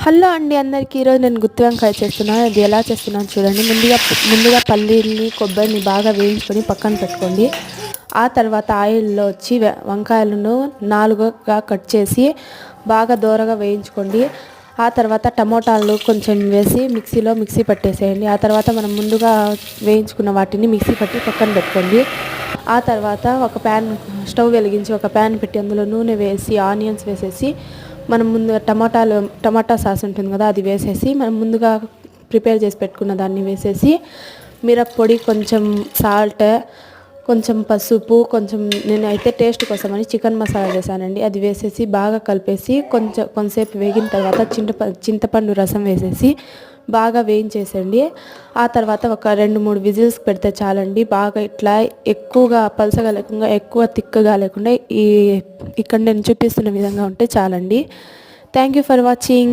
Hello అండి అందరికీ. ఈరోజు నేను గుత్తి వంకాయ చేస్తున్నాను. అది ఎలా చేస్తున్నాను చూడండి. ముందుగా పల్లీల్ని కొబ్బరిని బాగా వేయించుకొని పక్కన పెట్టుకోండి. ఆ తర్వాత ఆయిల్లో వచ్చి వంకాయలను 4గా కట్ చేసి బాగా దోరగా వేయించుకోండి. ఆ తర్వాత టమోటాలు కొంచెం వేసి మిక్సీ పట్టేసేయండి. ఆ తర్వాత మనం ముందుగా వేయించుకున్న వాటిని మిక్సీ పట్టి పక్కన పెట్టుకోండి. ఆ తర్వాత స్టవ్ వెలిగించి ఒక ప్యాన్ పెట్టి అందులో నూనె వేసి ఆనియన్స్ వేసేసి మనం ముందుగా టమాటా సాస్ ఉంటుంది కదా, అది వేసేసి మనం ముందుగా ప్రిపేర్ చేసి పెట్టుకున్న దాన్ని వేసేసి మిరప్పొడి, కొంచెం సాల్ట్, కొంచెం పసుపు, నేనైతే టేస్ట్ కోసమని చికెన్ మసాలా వేసానండి. అది వేసేసి బాగా కలిపేసి కొంతసేపు వేగిన తర్వాత చింతపండు రసం వేసేసి బాగా వేయించేసండి. ఆ తర్వాత ఒక 2-3 విజిల్స్ పెడితే చాలండి. బాగా ఇట్లా ఎక్కువగా పలసగా లేకుండా ఎక్కువ తిక్కగా లేకుండా ఇక్కడ నేను చూపిస్తున్న విధంగా ఉంటే చాలండి. Thank you for watching.